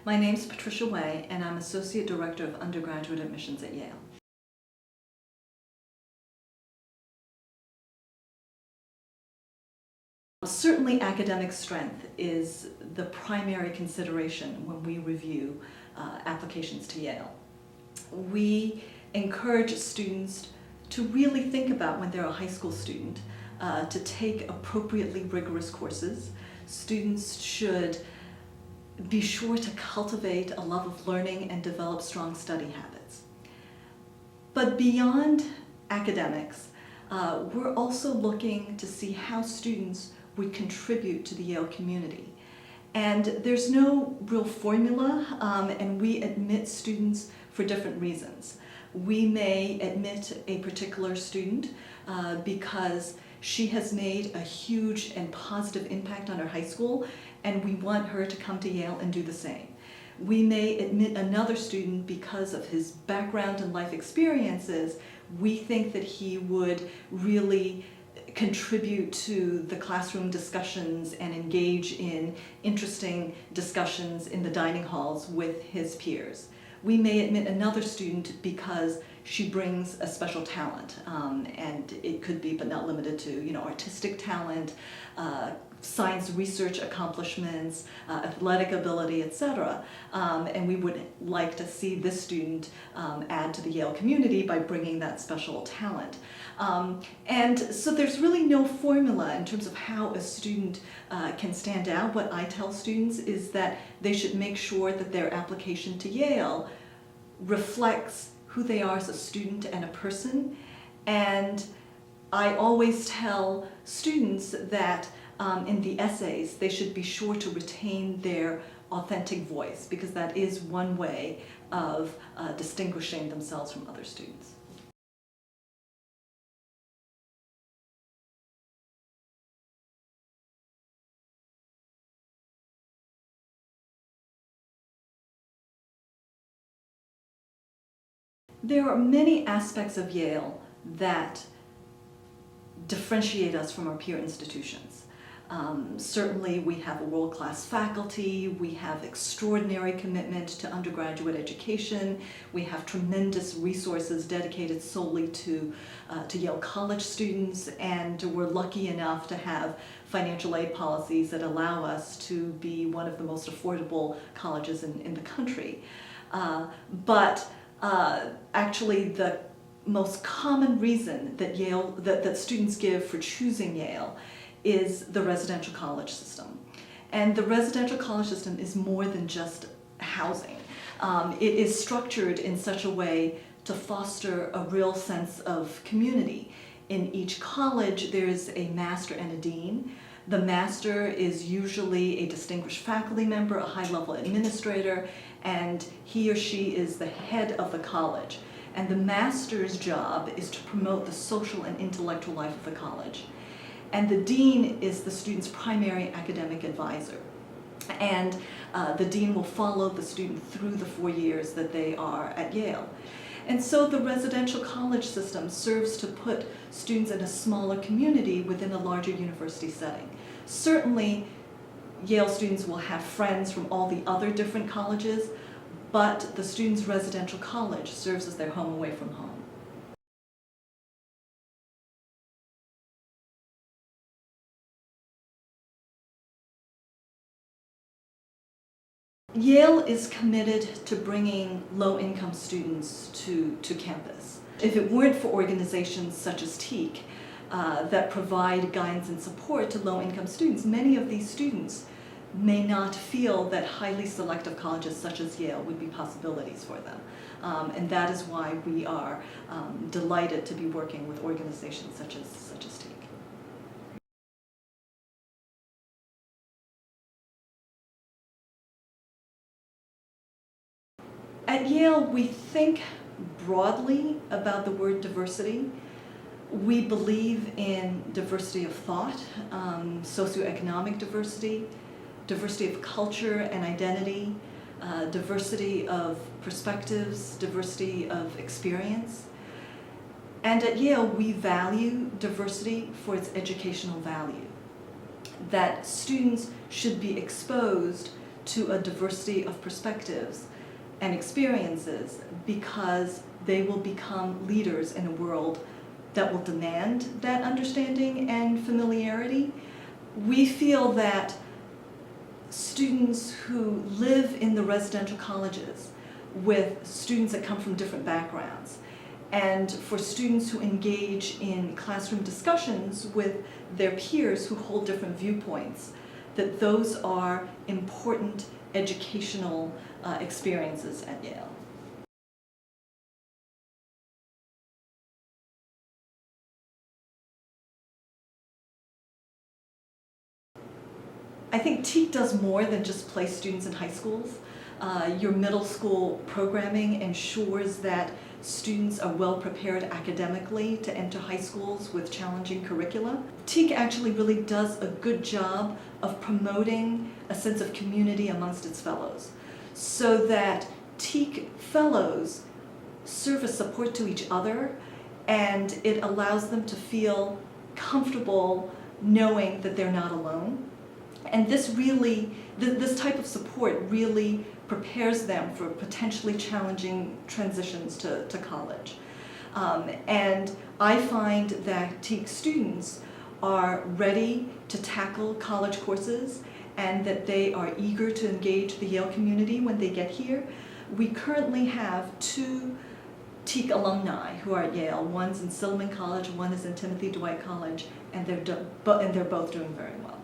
My name's Patricia Wei, and I'm Associate Director of Undergraduate Admissions at Yale. Certainly academic strength is the primary consideration when we review applications to Yale. We encourage students to really think about, when they're a high school student, to take appropriately rigorous courses. Students should be sure to cultivate a love of learning and develop strong study habits. But beyond academics, we're also looking to see how students would contribute to the Yale community. And there's no real formula, and we admit students for different reasons. We may admit a particular student because she has made a huge and positive impact on her high school, and we want her to come to Yale and do the same. We may admit another student because of his background and life experiences. We think that he would really contribute to the classroom discussions and engage in interesting discussions in the dining halls with his peers. We may admit another student because she brings a special talent, and it could be, but not limited to, artistic talent, science research accomplishments, athletic ability, etc. And we would like to see this student add to the Yale community by bringing that special talent. And so there's really no formula in terms of how a student can stand out. What I tell students is that they should make sure that their application to Yale reflects who they are as a student and a person. And I always tell students that in the essays, they should be sure to retain their authentic voice, because that is one way of distinguishing themselves from other students. There are many aspects of Yale that differentiate us from our peer institutions. Certainly we have a world-class faculty, we have extraordinary commitment to undergraduate education, we have tremendous resources dedicated solely to Yale College students, and we're lucky enough to have financial aid policies that allow us to be one of the most affordable colleges in the country. Actually, the most common reason that that students give for choosing Yale is the residential college system. And the residential college system is more than just housing. It is structured in such a way to foster a real sense of community. In each college, there is a master and a dean. The master is usually a distinguished faculty member, a high-level administrator, and he or she is the head of the college. And the master's job is to promote the social and intellectual life of the college. And the dean is the student's primary academic advisor. And the dean will follow the student through the 4 years that they are at Yale. And so the residential college system serves to put students in a smaller community within a larger university setting. Certainly, Yale students will have friends from all the other different colleges, but the student's residential college serves as their home away from home. Yale is committed to bringing low-income students to campus. If it weren't for organizations such as TEAK that provide guidance and support to low-income students, many of these students may not feel that highly selective colleges such as Yale would be possibilities for them. And that is why we are delighted to be working with organizations such as TEAK. At Yale, we think broadly about the word diversity. We believe in diversity of thought, socioeconomic diversity, diversity of culture and identity, diversity of perspectives, diversity of experience. And at Yale, we value diversity for its educational value, that students should be exposed to a diversity of perspectives and experiences, because they will become leaders in a world that will demand that understanding and familiarity. We feel that students who live in the residential colleges with students that come from different backgrounds, and for students who engage in classroom discussions with their peers who hold different viewpoints, that those are important educational experiences at Yale. I think TEAK does more than just place students in high schools. Your middle school programming ensures that students are well prepared academically to enter high schools with challenging curricula. TEAK actually really does a good job of promoting a sense of community amongst its fellows, so that TEAK fellows serve as support to each other, and it allows them to feel comfortable knowing that they're not alone. And this type of support really prepares them for potentially challenging transitions to college. And I find that TEAK students are ready to tackle college courses, and that they are eager to engage the Yale community when they get here. We currently have 2 TEAK alumni who are at Yale. One's in Silliman College, one is in Timothy Dwight College, and they're both doing very well.